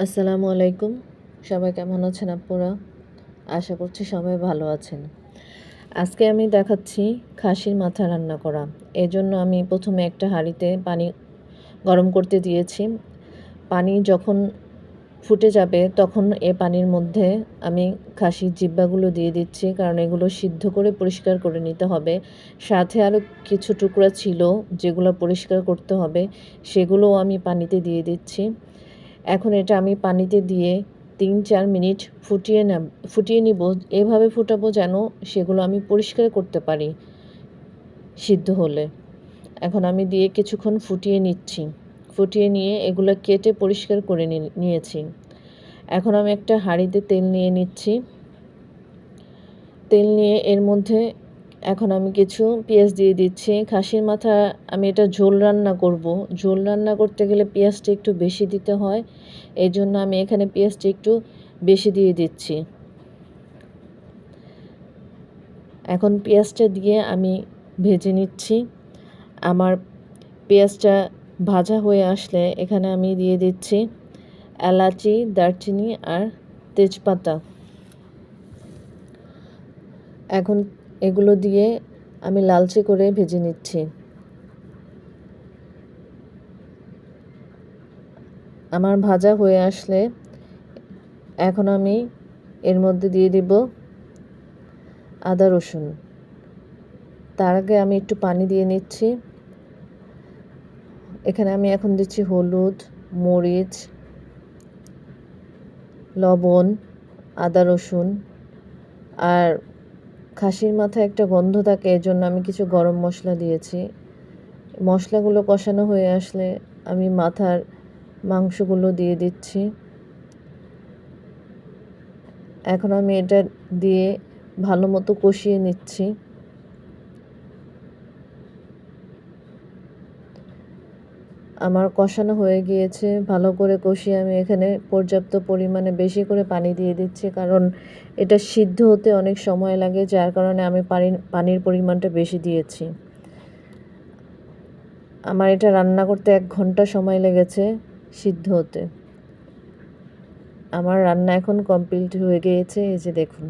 আসসালামু আলাইকুম। সবাই কেমন আছেন আপনারা? আশা করছি সবাই ভালো আছেন। আজকে আমি দেখাচ্ছি খাসির মাথা রান্না করা। এজন্য আমি প্রথমে একটা হাঁড়িতে পানি গরম করতে দিয়েছি। পানি যখন ফুটে যাবে তখন এ পানির মধ্যে আমি খাসির জিহ্বাগুলো দিয়ে দিচ্ছি, কারণ এগুলো সিদ্ধ করে পরিষ্কার করে নিতে হবে। সাথে আরও কিছু টুকরা ছিল যেগুলো পরিষ্কার করতে হবে, সেগুলোও আমি পানিতে দিয়ে দিচ্ছি। এখন এটা আমি পানিতে দিয়ে ৩-৪ মিনিট ফুটিয়ে নিব। এভাবে ফুটাবো যেন সেগুলো আমি পরিষ্কার করতে পারি সিদ্ধ হলে। এখন আমি দিয়ে কিছুক্ষণ ফুটিয়ে নিচ্ছি। ফুটিয়ে নিয়ে এগুলো কেটে পরিষ্কার করে নিয়েছি। এখন আমি একটা হাঁড়িতে তেল নিয়ে নিচ্ছি। তেল নিয়ে এর মধ্যে এখন আমি কিছু পেঁয়াজ দিয়ে দিচ্ছি। খাসির মাথা আমি এটা ঝোল রান্না করব। ঝোল রান্না করতে গেলে পেঁয়াজটা একটু বেশি দিতে হয়। এজন্য আমি এখানে পেঁয়াজটা একটু বেশি দিয়ে দিচ্ছি। এখন পেঁয়াজটা দিয়ে আমি ভেজে নিচ্ছি। আমার পেঁয়াজটা ভাজা হয়ে আসলে এখানে আমি দিয়ে দিচ্ছি এলাচি, দারচিনি আর তেজপাতা। এখন এগুলো দিয়ে আমি লালচে করে ভেজে নিচ্ছি। আমার ভাজা হয়ে আসলে এখন আমি এর মধ্যে দিয়ে দিব আদা রসুন। তার আগে আমি একটু পানি দিয়ে নিচ্ছি। এখানে আমি এখন দিচ্ছি হলুদ, মরিচ, লবণ, আদা রসুন। আর খাসির মাথায় একটা গন্ধ থাকে, এজন্য আমি কিছু গরম মশলা দিয়েছি। মশলাগুলো কষানো হয়ে আসলে আমি মাথার মাংসগুলো দিয়ে দিচ্ছি। এখন আমি এটা দিয়ে ভালো মতো কষিয়ে নিচ্ছি। আমার কষানো হয়ে গিয়েছে। ভালো করে কষিয়ে আমি এখানে পর্যাপ্ত পরিমাণে বেশি করে পানি দিয়ে দিচ্ছি, কারণ এটা সিদ্ধ হতে অনেক সময় লাগে, যার কারণে আমি পানির পরিমাণটা বেশি দিয়েছি। আমার এটা রান্না করতে 1 ঘন্টা সময় লেগেছে সিদ্ধ হতে। আমার রান্না এখন কমপ্লিট হয়ে গিয়েছে, এই যে দেখুন।